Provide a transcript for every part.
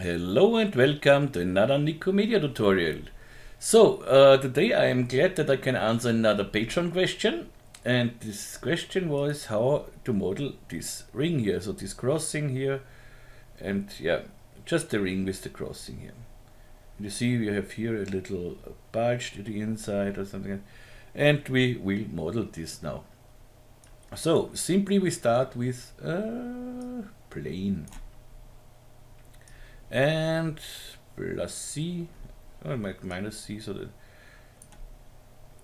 Hello and welcome to another Nikomedia tutorial. So, today I am glad that I can answer another Patreon question. And this question was how to model this ring here. So this crossing here, and yeah, just the ring with the crossing here. You see we have here a little bulge to the inside or something. And we will model this now. So, simply we start with a plane. And plus C, or minus C, so that,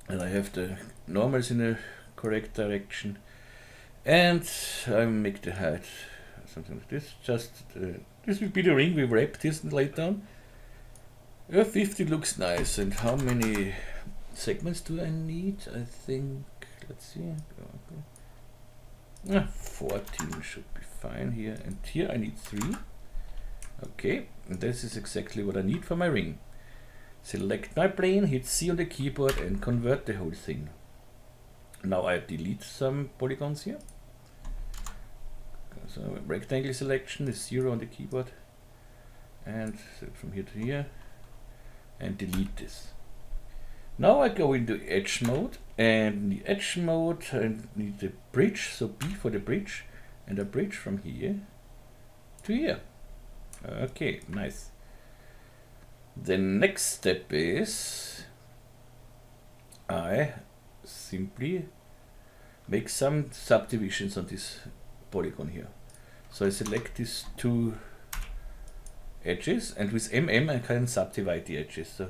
and I have the normals in the correct direction, and I make the height something like this. Just this will be the ring. We wrap this and lay it down. 50 looks nice. And how many segments do I need? I think, let's see, 14 should be fine here, and here I need 3. Okay, and this is exactly what I need for my ring. Select my plane, hit C on the keyboard and convert the whole thing. Now I delete some polygons here. So rectangle selection is 0 on the keyboard. And from here to here. And delete this. Now I go into edge mode. And in the edge mode I need the bridge, so B for the bridge. And a bridge from here to here. Okay, nice. The next step is I simply make some subdivisions on this polygon here. So I select these 2 edges, and with MM I can subdivide the edges. So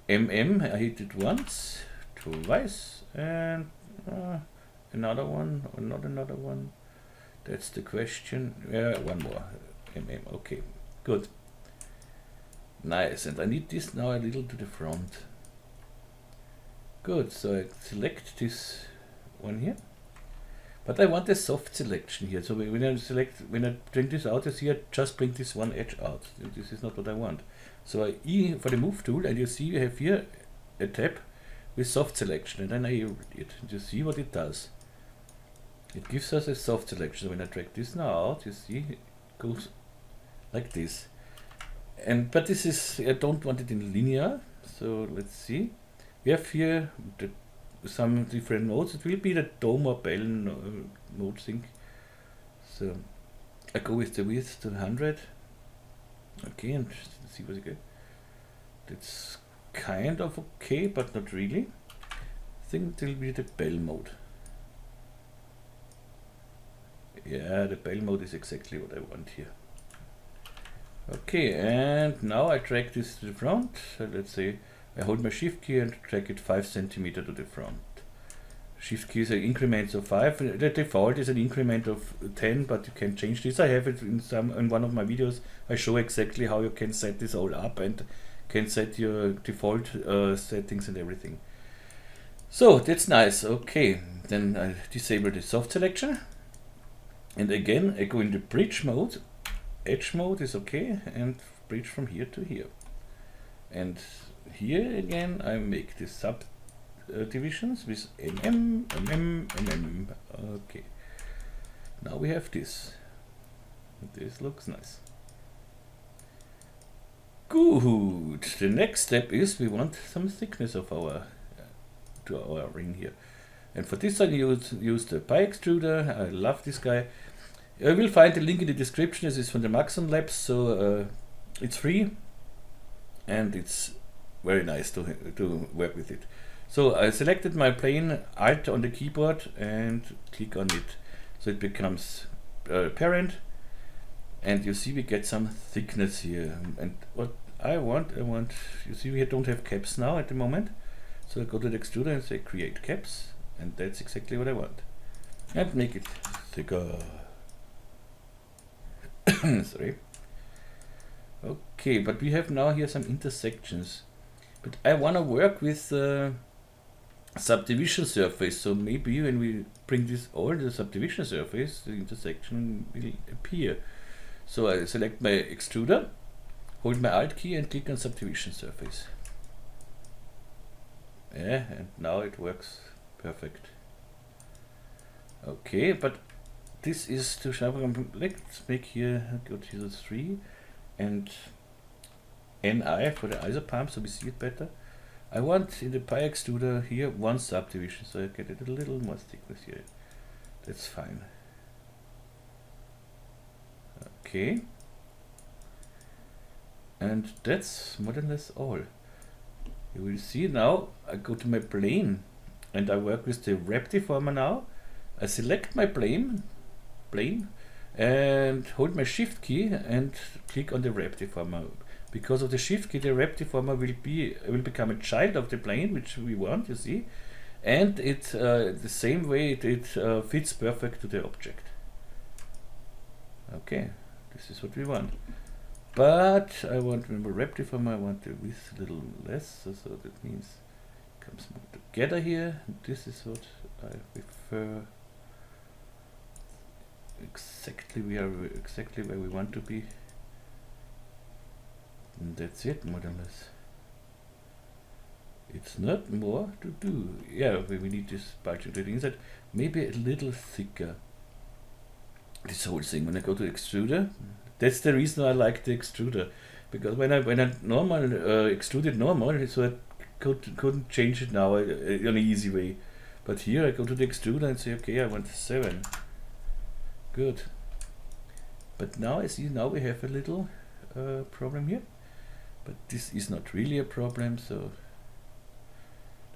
MM, I hit it once, twice, and another one, or not another one. That's the question. One more. MM, okay. Good. Nice, and I need this now a little to the front. Good, so I select this one here. But I want a soft selection here. So when I bring this out, you see I just bring this one edge out. This is not what I want. So I E for the move tool, and you see you have here a tab with soft selection, and then I erase it. And you see what it does. It gives us a soft selection. So when I drag this now out, you see it goes like this. But this is, I don't want it in linear, so let's see. We have here some different modes. It will be the dome or bell mode thing. So I go with the width to 100. Okay, and see what I get. That's kind of okay, but not really. I think it will be the bell mode. Yeah, the bell mode is exactly what I want here. Okay, and now I drag this to the front. So let's say I hold my shift key and drag it 5 cm to the front. Shift key is an increment of 5. The default is an increment of 10, but you can change this. I have it in one of my videos. I show exactly how you can set this all up and can set your default settings and everything. So that's nice. Okay, then I disable the soft selection. And again, I go into bridge mode. Edge mode is okay, and bridge from here to here. And here again I make the subdivisions with MM. Okay. Now we have this. This looks nice. Good. The next step is we want some thickness of our ring here. And for this I use the Pi extruder. I love this guy. You will find the link in the description. This is from the Maxon Labs, so it's free and it's very nice to work with it. So I selected my plane, Alt on the keyboard, and click on it. So it becomes parent, and you see we get some thickness here. And what I want, you see we don't have caps now at the moment. So I go to the extruder and say create caps, and that's exactly what I want. And make it thicker. Sorry. Okay, but we have now here some intersections. But I want to work with subdivision surface. So maybe when we bring this all to the subdivision surface, the intersection will appear. So I select my extruder, hold my Alt key and click on subdivision surface. Yeah, and now it works perfect. Okay, but this is to show. Let's make here, go to the 3, and NI for the ISO pump, so we see it better. I want in the pi extruder here one subdivision, so I get it a little more thickness here. That's fine. Okay. And that's more or less all. You will see now, I go to my plane and I work with the wrap deformer now. I select my plane and hold my shift key and click on the wrap deformer. Because of the shift key, the wrap deformer will become a child of the plane, which we want, you see. And it the same way it fits perfect to the object. Okay, this is what we want. But I want, remember, wrap deformer, I want the width a little less, so that means it comes more together here. This is what I prefer. Exactly where we want to be. And that's it, more or less. It's not more to do. Yeah, we need this bulging to the inside. Maybe a little thicker. This whole thing. When I go to extruder, that's the reason I like the extruder. Because when I extruded normal, so I couldn't change it now in an easy way. But here I go to the extruder and say, okay, I want 7. Good. But now I see, now we have a little problem here. But this is not really a problem, so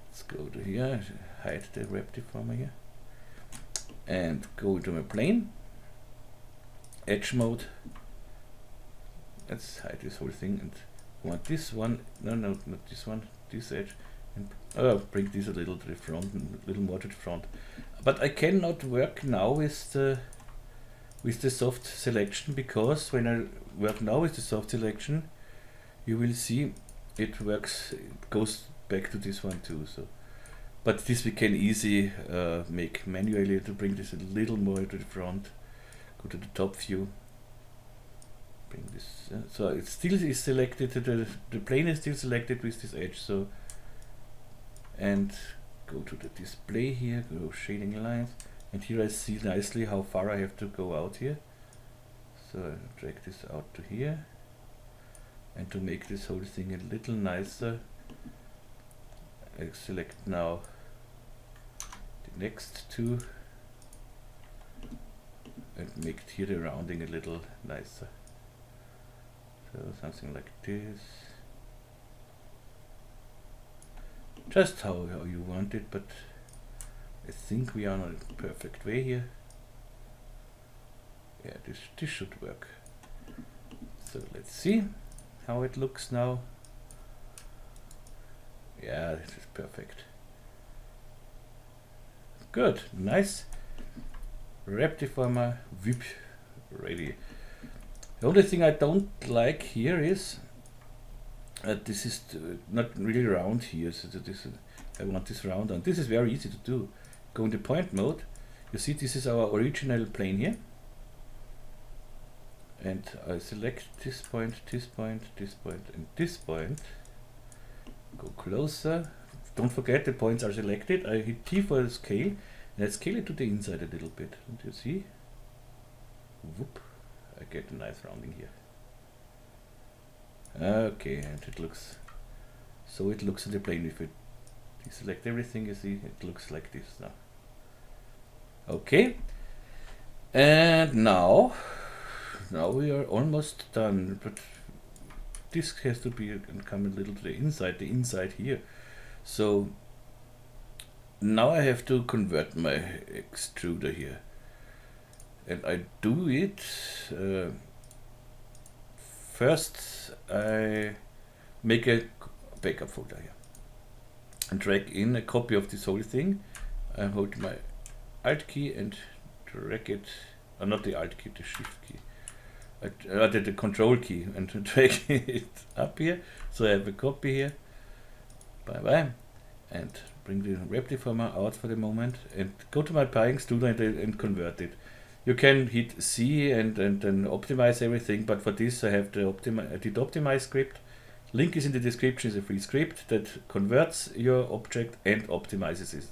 let's go to here, hide the wrap deformer here, and go to my plane, edge mode. Let's hide this whole thing, and I want this one, no, not this one, this edge, and bring this a little to the front, a little more to the front. But I cannot work now with the soft selection, because when I work now with the soft selection, you will see it works, it goes back to this one too. So, but this we can easily make manually to bring this a little more to the front. Go to the top view, bring this, so it still is selected, the plane is still selected with this edge, so, and go to the display here, go shading lines, and here I see nicely how far I have to go out here. So I drag this out to here, and to make this whole thing a little nicer, I select now the next two and make here the rounding a little nicer. So something like this. Just how you want it, but I think we are on a perfect way here. Yeah, this should work. So let's see how it looks now. Yeah, this is perfect. Good, nice. Wrap deformer, whip, ready. The only thing I don't like here is this is not really round here. So I want this round, and this is very easy to do. Go into point mode. You see, this is our original plane here. And I select this point, this point, this point, and this point. Go closer. Don't forget the points are selected. I hit T for the scale, and I scale it to the inside a little bit. And you see, whoop, I get a nice rounding here. Okay, and it looks, so it looks on the plane. If you deselect everything, you see, it looks like this now. Okay, and now we are almost done, but this has to be come a little to the inside here. So now I have to convert my extruder here, and I do it first. I make a backup folder here and drag in a copy of this whole thing. I hold my Alt key and drag it, not the Alt key, the Shift key. The Control key, and drag it up here. So I have a copy here. Bye bye. And bring the wrap deformer out for the moment and go to my pi extruder and convert it. You can hit C and then optimize everything, but for this I have the optimize script. Link is in the description. It's a free script that converts your object and optimizes it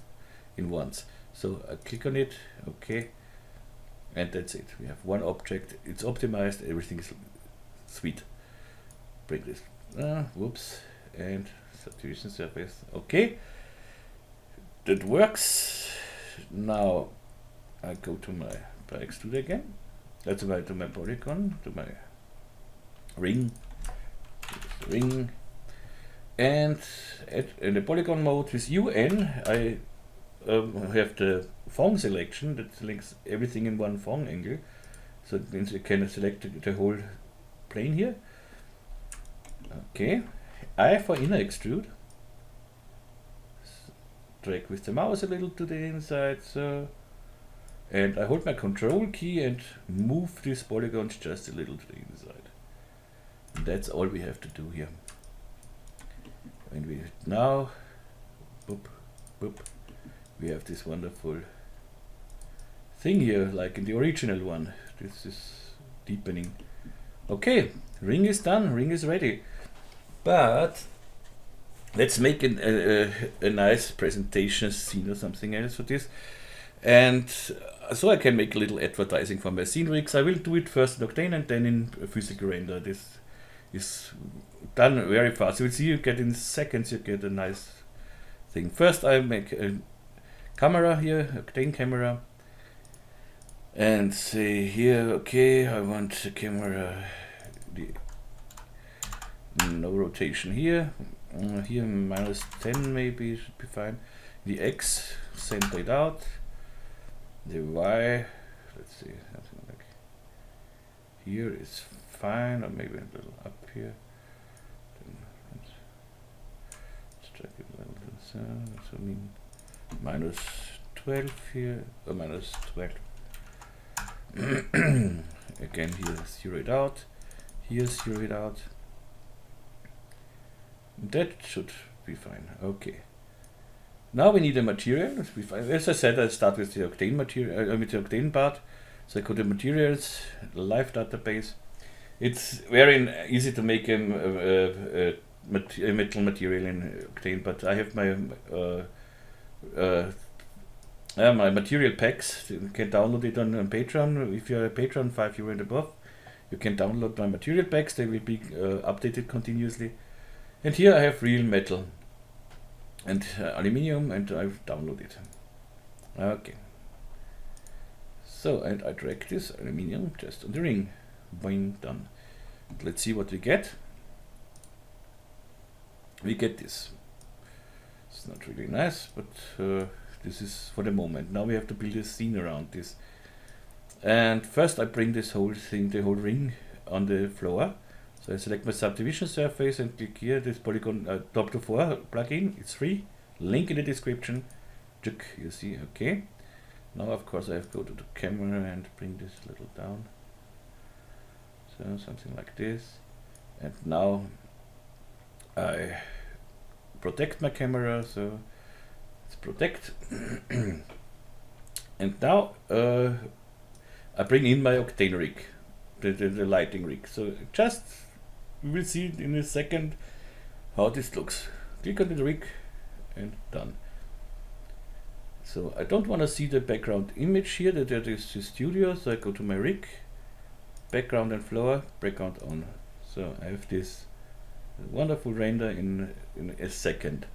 in once. So I click on it, okay, and that's it. We have one object, it's optimized, everything is sweet. Bring this whoops, and subdivision surface. Okay, that works. Now I go to my Extrude again. That's about to my polygon, to my ring, and in the polygon mode with UN, I have the Phong selection that selects everything in one Phong angle. So it means you can select the whole plane here. Okay, I for inner extrude. Drag with the mouse a little to the inside, so, and I hold my control key and move these polygons just a little to the inside. And that's all we have to do here. And we now, boop, boop, we have this wonderful thing here, like in the original one. This is deepening. Okay, ring is done, ring is ready. But let's make a nice presentation scene or something else for this. And so I can make a little advertising for my scene rigs. I will do it first in Octane and then in physical render. This is done very fast. You will see, you get in seconds, you get a nice thing. First I make a camera here, Octane camera. And say here, okay, I want the camera, no rotation here. Here -10 maybe should be fine. The X, center it out. The Y, let's see, something like here is fine, or maybe a little up here. Then let's drag it a little bit. So I mean -12 here, or -12. Again here, zero it out. Here, zero it out. That should be fine. Okay. Now we need a material. As I said, I start with the Octane material, with the Octane part. So I go to materials, live database. It's very easy to make a metal material in Octane, but I have my my material packs. You can download it on Patreon. If you're a Patreon, €5 and above, you can download my material packs. They will be updated continuously. And here I have real metal and aluminium, and I've downloaded. Okay. So, and I drag this aluminium just on the ring. Boing, done. Let's see what we get. We get this. It's not really nice, but this is for the moment. Now we have to build a scene around this. And first I bring this whole thing, the whole ring, on the floor. So I select my subdivision surface and click here, this polygon top to 4 plugin. It's free. Link in the description. Check, you see, okay. Now of course I have to go to the camera and bring this a little down. So something like this. And now I protect my camera, so let's protect. And now I bring in my Octane rig, the lighting rig. So just, we will see in a second how this looks. Click on the rig and done. So I don't want to see the background image here, that there is the studio, so I go to my rig, background and floor, background on. So I have this wonderful render in a second.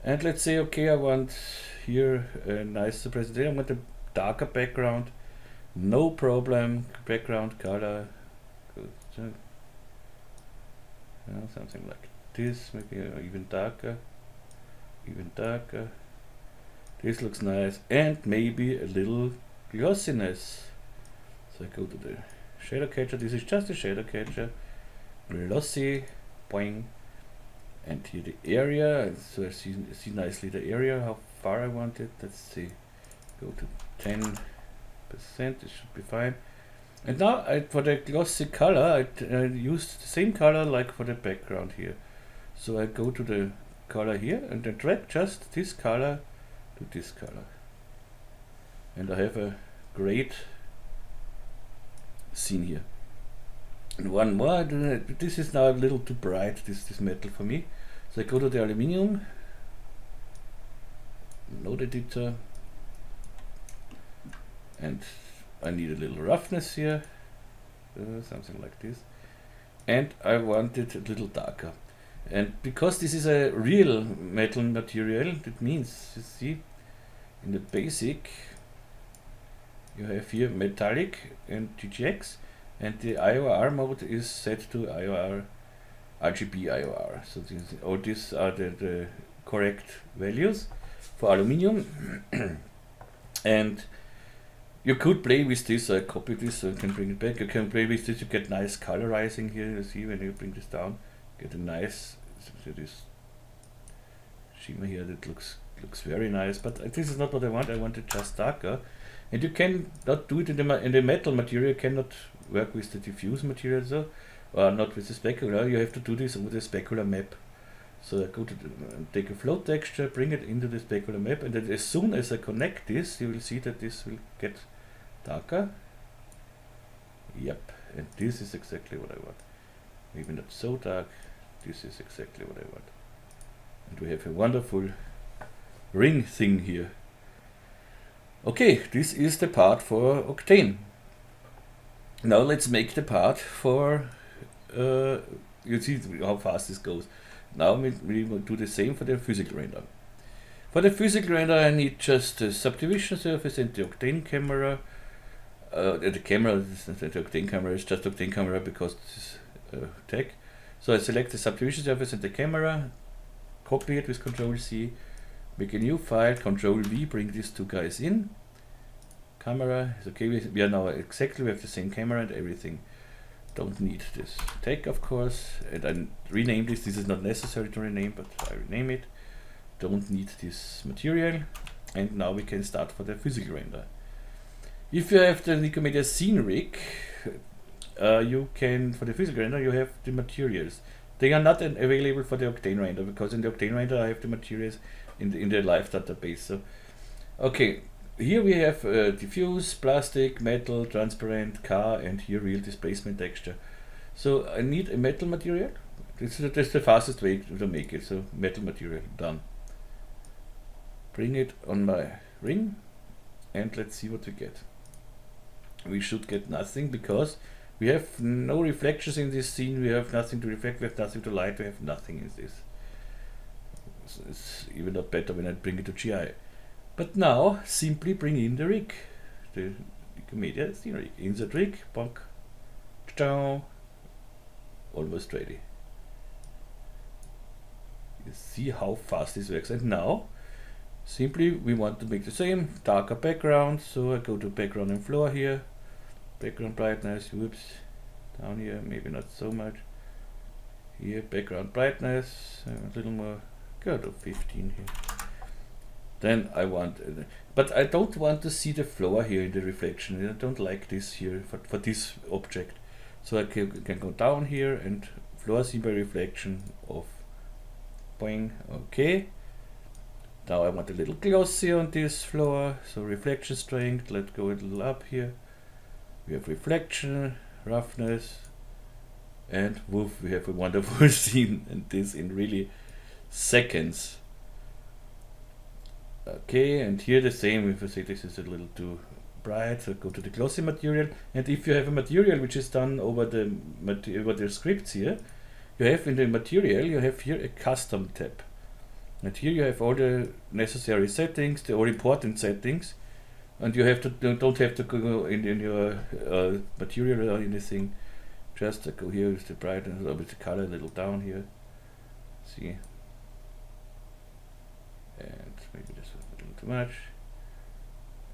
And let's say, okay, I want here a nice presentation. I want a darker background, no problem. Background color, something like this, maybe even darker, This looks nice, and maybe a little glossiness. So I go to the shadow catcher. This is just a shadow catcher, glossy, boing. And here the area, so I see nicely the area, how far I want it. Let's see, go to 10%, it should be fine. And now for the glossy color, I use the same color like for the background here. So I go to the color here and then drag just this color to this color. And I have a great scene here. And one more, this is now a little too bright, this metal for me. So I go to the aluminium, node editor, and I need a little roughness here, something like this. and I want it a little darker. And because this is a real metal material, that means, you see, in the basic, you have here metallic and GGX, and the IOR mode is set to IOR, RGB IOR. So all these are the correct values for aluminium. And you could play with this. I copy this so you can bring it back. You can play with this. You get nice colorizing here. You see when you bring this down, get a nice this shimmer here that looks very nice. But this is not what I want. I want it just darker. And you can not do it in the metal material. You cannot work with the diffuse material, so or not with the specular. You have to do this with the specular map. So I go to take a float texture, bring it into the specular map, and then as soon as I connect this, you will see that this will get darker. Yep, and this is exactly what I want. Maybe not so dark. This is exactly what I want. And we have a wonderful ring thing here. Okay, this is the part for Octane. Now let's make the part for, you see how fast this goes. Now we will do the same for the physical render. For the physical render I need just the subdivision surface and the Octane camera. The camera, the Octane camera is just Octane camera because this is tag. So I select the subdivision surface and the camera, copy it with Ctrl C, make a new file, Ctrl V, bring these two guys in. Camera is okay, we are now exactly, we have the same camera and everything. Don't need this tag, of course, and I rename this. This is not necessary to rename, but I rename it. Don't need this material, and now we can start for the physical render. If you have the Nikomedias Scene Rig, you can, for the physical render, you have the materials. They are not available for the Octane render because in the Octane render I have the materials in the live database. So, okay. Here we have diffuse, plastic, metal, transparent, car, and here real displacement texture. So I need a metal material. That's the fastest way to make it. So metal material, done. Bring it on my ring and let's see what we get. We should get nothing because we have no reflections in this scene. We have nothing to reflect, we have nothing to light, we have nothing in this. It's even not better when I bring it to GI. But now, simply bring in the rig, the Nikomedias Scene Rig. Insert rig, bonk, almost ready. You see how fast this works. And now, simply we want to make the same, darker background. So I go to background and floor here, background brightness, whoops, down here, maybe not so much. Here, background brightness, a little more, go to 15 here. Then I want, but I don't want to see the floor here in the reflection. I don't like this here for this object. So I can go down here and floor seen by reflection of boing. Okay. Now I want a little glossy on this floor. So reflection strength, let's go a little up here. We have reflection, roughness, and woof, we have a wonderful scene, and this in really seconds. Okay, and here the same, if I say this is a little too bright, so go to the glossy material, and if you have a material which is done over the scripts here, you have in the material, you have here a custom tab. And here you have all the necessary settings, the all important settings, and you have to don't have to go in your material or anything, just go here with the brightness or with the color a little down here, see. And maybe this is a little too much,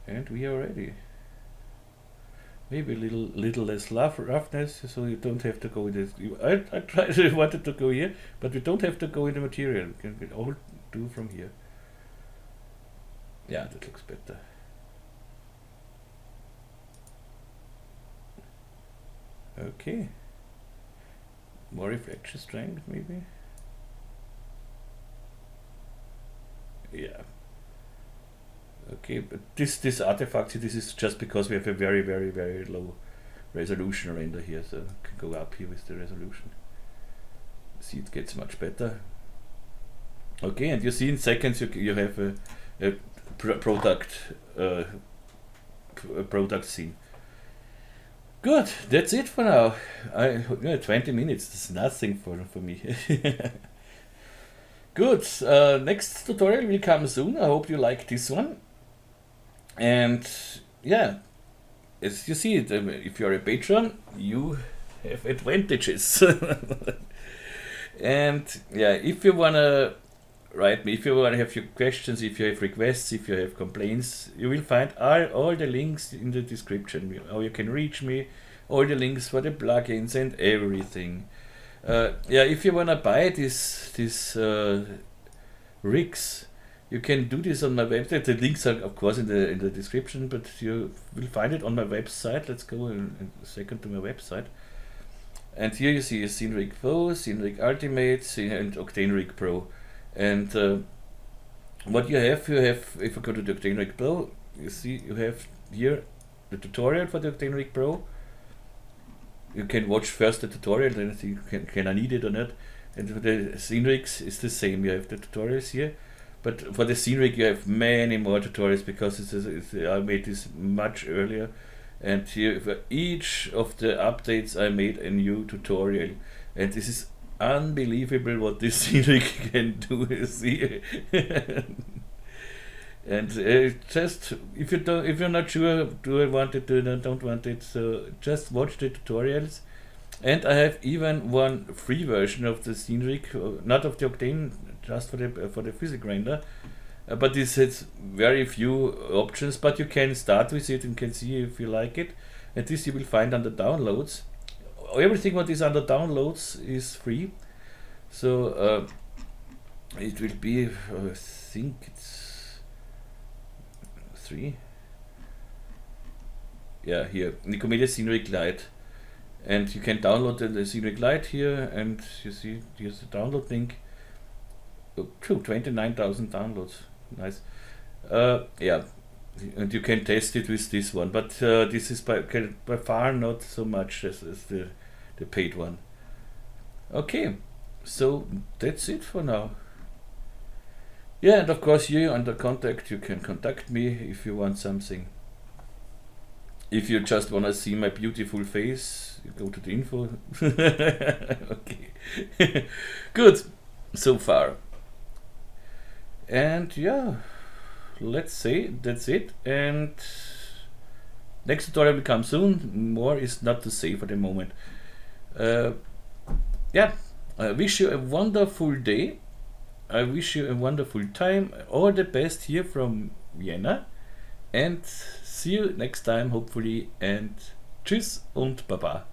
and we are ready. Maybe a little less roughness, so you don't have to go in this. I wanted to go here, but we don't have to go in the material. We can all do from here. Yeah, that looks better. Okay. More reflection strength, maybe. Yeah. Okay, but this artifact, this is just because we have a very low resolution render here, so I can go up here with the resolution. See, it gets much better. Okay, and you see in seconds you have a product scene. Good, that's it for now. 20 minutes, that's nothing for me. Good, next tutorial will come soon. I hope you like this one. And yeah, as you see, if you're a patron, you have advantages. And yeah, if you wanna write me, if you wanna have your questions, if you have requests, if you have complaints, you will find all the links in the description. How you can reach me, all the links for the plugins and everything. Yeah, if you wanna buy these rigs, you can do this on my website. The links are of course in the description, but you will find it on my website. Let's go in a second to my website. And here you see a Scene Rig Pro, Scene Rig Ultimate, and OCTANE Rig Pro. And what you have, if you go to the OCTANE Rig Pro, you see you have here the tutorial for the OCTANE Rig Pro. You can watch first the tutorial, then see can I need it or not. And for the Scene Rigs, it's the same. You have the tutorials here. But for the Scene Rig, you have many more tutorials because I made this much earlier. And here for each of the updates I made a new tutorial. And this is unbelievable what this Scene Rig can do. You see? And just if you're not sure, do I want it, do I don't want it, so just watch the tutorials. And I have even one free version of the Scene Rig, not of the OCTANE, just for the physics render, but this has very few options. But you can start with it and can see if you like it. And this you will find under downloads. Everything what is under downloads is free. So it will be, I think it's 3. Yeah, here Nikomedias Scene Rig Lite. And you can download the Scene Rig Lite here, and you see here's the download link. 29,000 downloads, nice. Yeah, and you can test it with this one, but this is by far not so much as the paid one. Okay, so that's it for now. Yeah, and of course here under contact you can contact me if you want something. If you just want to see my beautiful face, you go to the info. Okay. Good, so far. And yeah, let's say that's it. And next tutorial will come soon. More is not to say for the moment. Yeah, I wish you a wonderful day. I wish you a wonderful time. All the best here from Vienna. And see you next time, hopefully, and tschüss und baba.